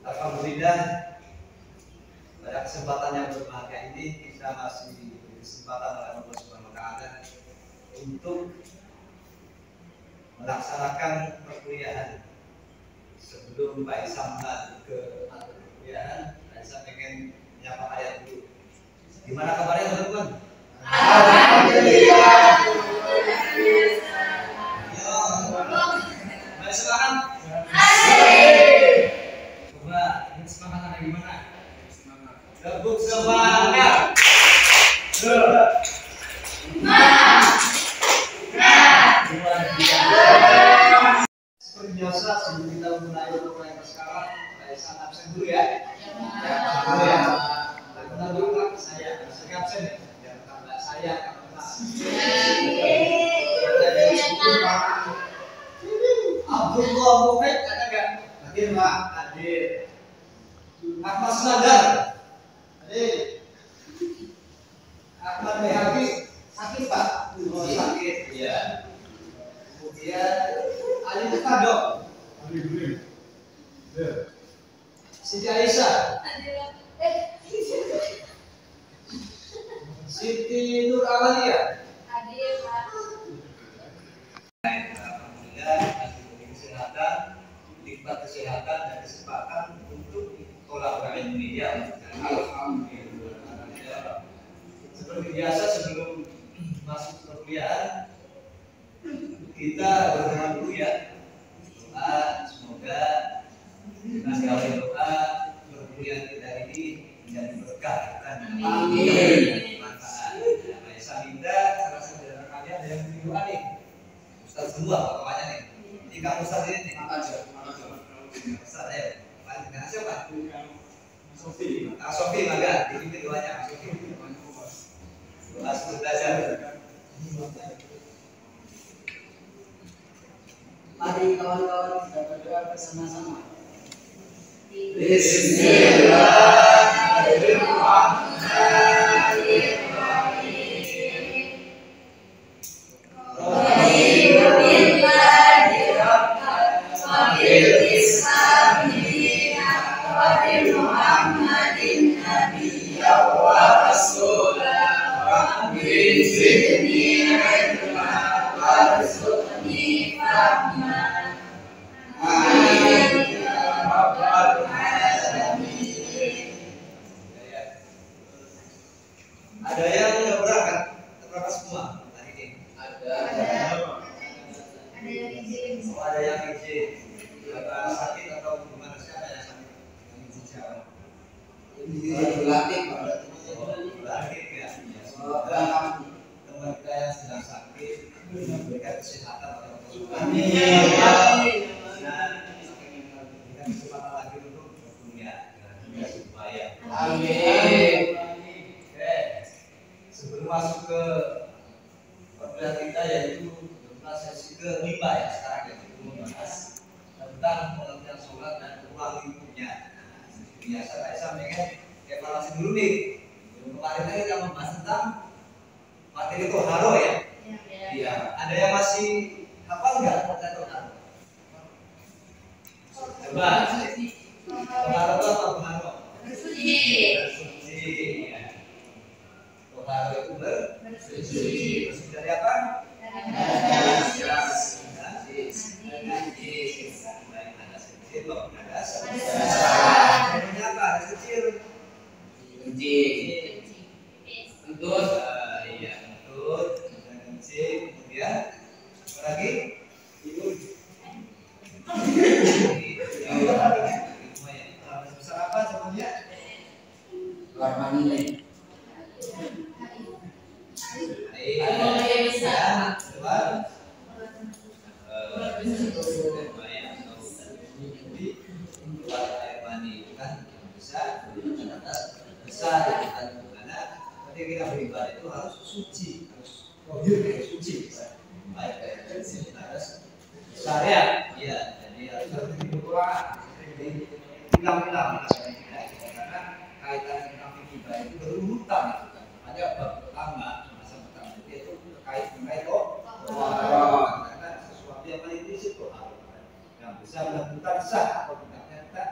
Alhamdulillah, pada kesempatan yang berbahagia ini kita masih diberi kesempatan oleh Allah Subhanahu wa Ta'ala untuk melaksanakan perkuliahan. Sebelum Pak Isam ke perkuliahan, Pak Isam pengen menyapa ayat dulu. Gimana kabarnya teman-teman? Alhamdulillah. Baik, semangat. Coba ini semangatnya gimana? Tepuk semangat. Seperti biasa sebelum kita mulai perkuliahan sekarang, saya sangat absen dulu ya. Benar dulu saya absen ya. Jangan saya Abdullah Muhammad ada nggak? Hadir Pak, hadir. Ahmad Sandar, hadir. Ahmad Behagi sakit Pak? Oh sakit, ya. Kemudian Ali Muhtadok, Siti Aisyah, Siti Nur Amalia, Hadir Pak. nikmat kesehatan dan kesempatan untuk tolak Indonesia. Alhamdulillah. Seperti biasa sebelum masuk perkuliahan kita berdoa dulu ya. Doa semoga dengan segala doa perkuliahan kita ini menjadi berkah dan manfaat. Saya minta salah satu dari kalian ada yang berdoa nih. Ustaz dua pokoknya nih. Ini kamu Ustaz ini nih. Ustaz ya. Dengan siapa? Sofi. Sofi maka dipimpin doanya. Sofi. Doa sebelum belajar. Mari kawan-kawan kita berdoa bersama-sama. Bismillahirrahmanirrahim. Ada yang nggak berangkat? Berangkat semua hari ini? Ada yang izin. Oh, ada yang izin. Ada sakit atau gimana? Siapa yang sakit? Yang izin siapa? Berlatih, Pak. Berlatih ya. Semoga teman kita yang sedang sakit diberikan kesehatan oleh Allah Subhanahu wa Ta'ala. Dan diberikan kesempatan lagi untuk berkuliah dengan supaya. Amin. Sebelum masuk ke perkuliahan kita yaitu sesi ke-5 ya sekarang ya, itu membahas tentang pengertian sholat dan ruang lingkupnya. Biasa saya pengen evaluasi dulu nih. Kemarin kita membahas tentang materi toharo ya. Iya. Ada yang masih hafal nggak materi toharo? Coba. Toharo itu apa toharo? Bersuci. Bersuci. Ya. Toharo itu bersuci. Bersuci dari apa? kayak suci, baik kayak harus syariat, ya. Jadi harus dibuka, hilang-hilang karena kaitan dengan hibah itu berurutan, ada bab pertama, masa pertama itu terkait mengenai karena sesuatu yang paling prinsip yang bisa menentukan sah atau tidaknya kita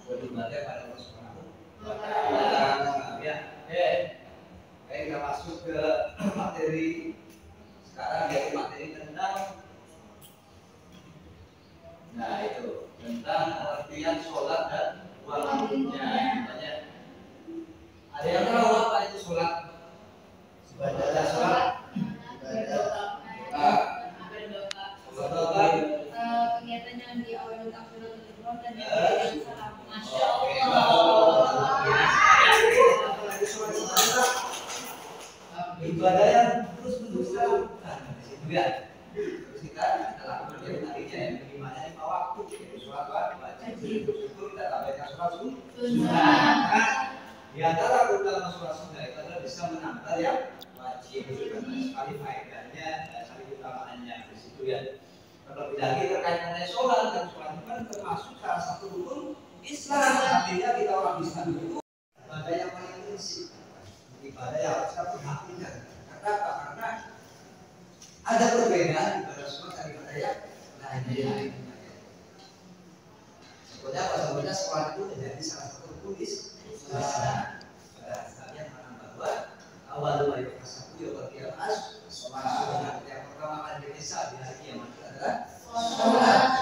beribadah pada Allah Subhanahu wa Ta'ala. Ya, kita masuk ke materi sekarang, yaitu materi tentang tentang artian sholat dan waktunya. Ada yang tahu apa itu sholat? Ibadah sholat. Kegiatan yang di awal takbiratul ihram dan di salam. Masya Allah. Ibadah yang terus menerus dilakukan di situ ya. Terus kita lakukan yang tadinya yang bagaimana lima waktu, sholat wajib, itu kita tambahkan sholat sunnah. Di antara utama sholat sunnah itu adalah bisa menambah yang wajib, karena sekali faedahnya, sekali utamaannya di situ ya. Terlebih lagi terkait dengan sholat, dan sholat itu kan termasuk salah satu rukun Islam. Artinya kita orang Islam itu ibadah yang paling prinsip, ibadah yang harus kita perhatikan. Karena ada perbedaan ibadah sholat dan ibadah yang lain. Sebetulnya sholat itu menjadi salah satu rukun Islam. Pada dasarnya menambah bahwa awal dari kasatu ya berkiamat sholat yang pertama kali dihisab di hari kiamat adalah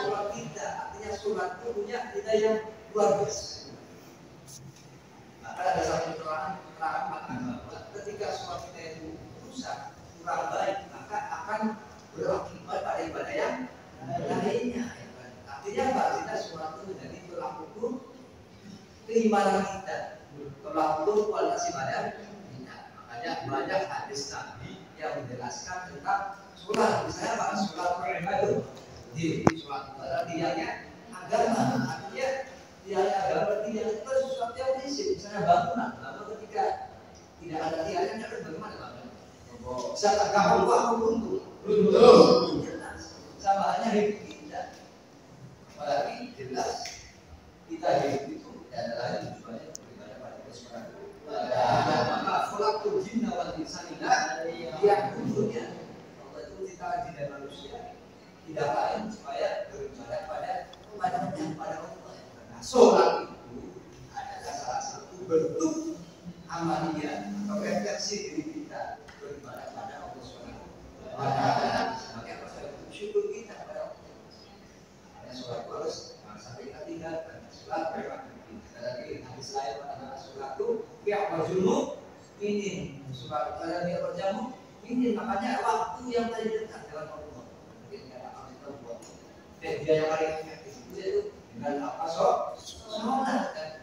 sholat kita. Artinya sholat itu punya kita yang luar biasa. Maka ada satu keterangan mengatakan bahwa ketika sholat kita itu rusak, kurang baik, maka akan berakibat pada ibadah yang lainnya. Artinya apa? Kita sholat itu menjadi tolak ukur keimanan kita, tolak ukur kualitas ibadah kita. Makanya banyak hadis Nabi yang menjelaskan tentang sholat. Misalnya apa? Sholat beribadah. Di sholat ibadah tiangnya agama. Artinya tiangnya agama berarti yang itu sesuatu yang prinsip. Misalnya bangunan, lalu ketika tidak ada tiangnya, bagaimana bangunan? Bisa tergabung apa runtuh? Jelas. Sama halnya hidup kita. Apalagi jelas kita hidup itu adalah tujuannya beribadah pada Allah Subhanahu wa Ta'ala. Maka khalaqtul jinna wal insa yang tujuannya Allah itu kita jadi manusia tidak lain supaya beribadah pada Allah. Nah, sholat itu adalah salah satu bentuk amaliyah atau refleksi diri kita beribadah pada Allah Subhanahu wa Ta'ala. Maka proses syukur kita pada Allah. Sholat itu harus sampai kita tinggalkan. Sholat memang kita lagi hadis lain pada sholat itu biar berjumpa ini sholat pada biar berjamu ini, makanya waktu yang paling dekat dalam Allah. Dan dia yang paling efektif itu dengan apa sholat.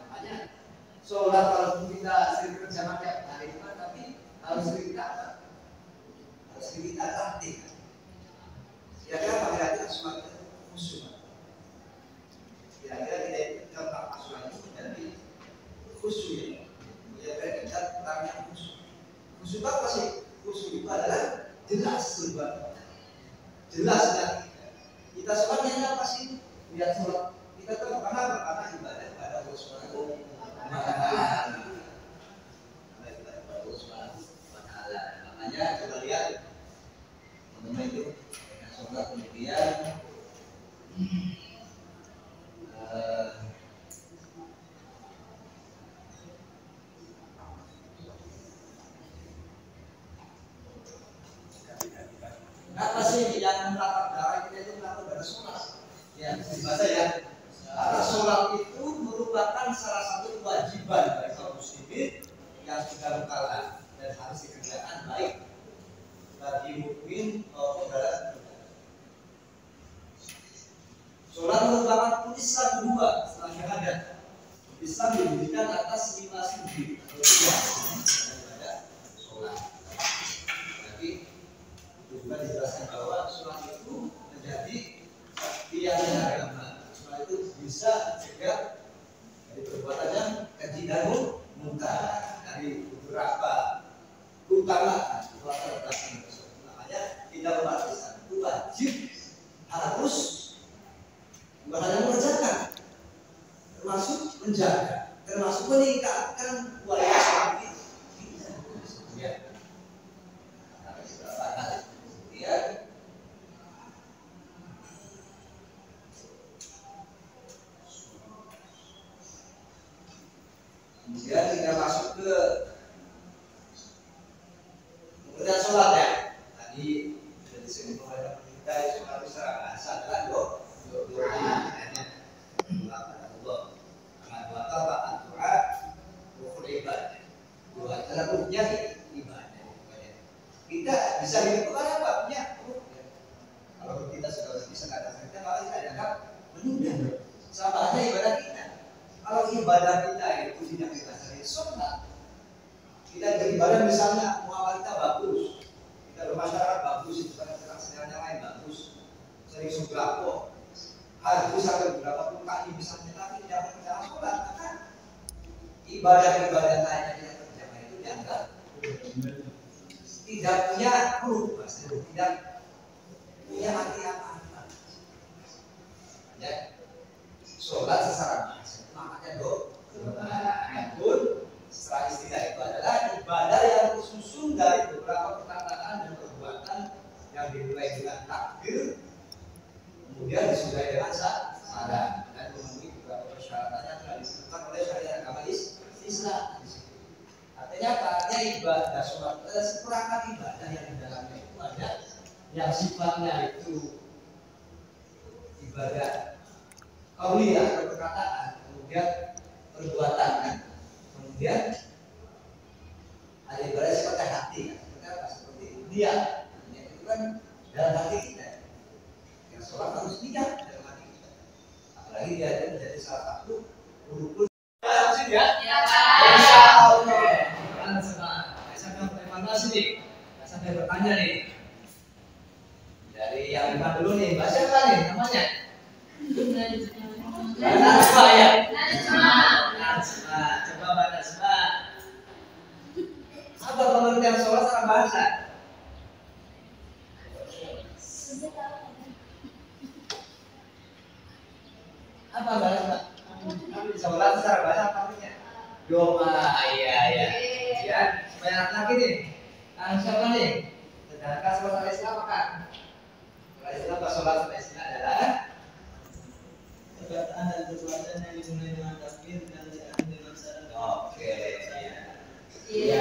Makanya sholat kalau kita sering berjamaah tiap hari itu tapi harus kita apa? Harus kita latih. Kira-kira pada kita sholat khusyuk. Kira-kira kita itu tentang sholat itu menjadi khusyuk. Kira-kira kita tentang yang khusyuk. Khusyuk apa sih? Khusyuk itu adalah jelas tujuan. Jelas dan kita sholatnya apa sih? Lihat sholat kita tahu karena ibadah pada Allah Subhanahu wa Ta'ala. Makanya coba lihat teman-teman itu sholat kemudian apa sih yang melakukan darah kita itu melakukan pada sholat? Ya, dibaca ya. Karena sholat itu merupakan salah satu kewajiban bagi kaum muslimin yang sudah mukallaf dan harus dikerjakan baik bagi mukmin maupun dalam sholat merupakan Islam kedua setelah syahadat. Islam didirikan atas 5 sudut atau 3 daripada sholat. Jadi juga dijelaskan bahwa sholat itu menjadi tiada agama. Sholat itu bisa mencegah dari perbuatan yang keji dan munkar, dari beberapa keutamaan puasa tersebut. Makanya kita umat Islam itu wajib harus bukan hanya mengerjakan, termasuk menjaga, termasuk meningkatkan kualitas sholat kita. Ya. Kemudian kita masuk ke pengertian sholat ya. Tadi sudah disebut oleh kita sholat secara bahasa adalah dua adalah ruhnya ibadah. Kita bisa hidup karena apa? Punya ruh. Kalau kita sudah bisa katakan kita maka kita dianggap menunda. Sama aja ibadah kita. Kalau ibadah kita itu tidak kita dari sholat, kita beribadah misalnya muamalah kita bagus, kita bermasyarakat bagus, itu kan terang yang lain bagus, sering sembako, haji sampai beberapa puluh kali misalnya, tapi tidak berjalan sholat, maka ibadah-ibadah lainnya yang terjadi itu dianggap tidak punya ruh, tidak punya arti apa-apa. Ya, sholat secara bahasa makanya adapun setelah istilah itu adalah ibadah yang tersusun dari beberapa perkataan dan perbuatan yang dimulai dengan takbir, kemudian disudahi dengan salam dan memenuhi beberapa persyaratan yang telah disebutkan oleh syariat agama Islam. Artinya apa? Artinya ibadah sholat adalah seperangkat ibadah yang di dalamnya itu ada yang sifatnya itu ibadah qauliyah atau perkataan, kemudian perbuatan, kemudian ada ibadah seperti hati, seperti apa? Seperti niat, itu kan dalam hati kita. Yang sholat harus niat dalam hati kita. Apalagi dia ada menjadi salah satu rukun. Ya? Insya Allah. Saya terima kasih nih. Saya bertanya nih. Dari yang lima dulu nih, Mbak siapa nih namanya? Najma ya? Najma. Coba Mbak Najma. Apa pengertian sholat secara bahasa? Apa Mbak Najma? Sholat secara bahasa apa artinya? Doa, iya. Ya, banyak lagi nih. Siapa nih? Sedangkan sholat Islam apa? Sholat Islam apa sholat Islam adalah perkataan dan perbuatan yang dimulai dengan takbir dan diakhiri dengan salam. oke, Iya.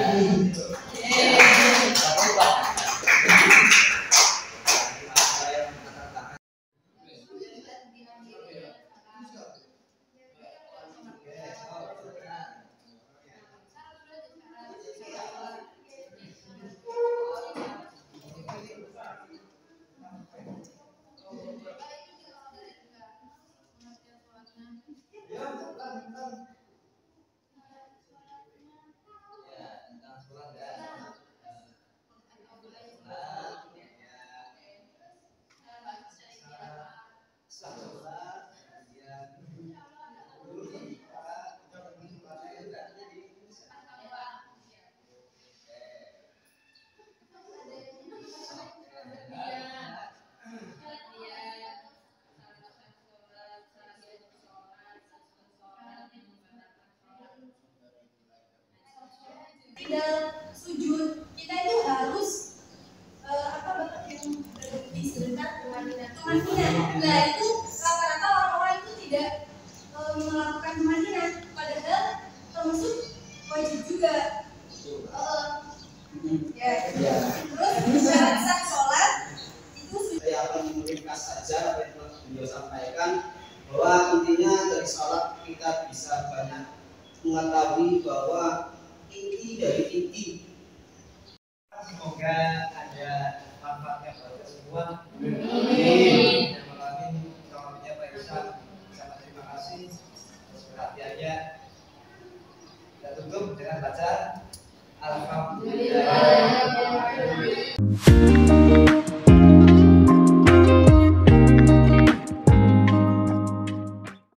Tidak sujud, kita itu harus yang berhenti sebentar ke Madinah. Nah itu rata-rata orang-orang itu tidak melakukan ke Madinah, padahal termasuk wajib juga. Terus syarat sah sholat itu Saya akan meringkas saja apa yang telah beliau sampaikan, bahwa intinya dari sholat kita bisa banyak mengetahui bahwa inti dari inti. Semoga ada manfaatnya buat semua. Amin. Amin. Tolongnya Pak Irsa, sangat terima kasih atas perhatiannya. Kita tutup dengan baca Alhamdulillah.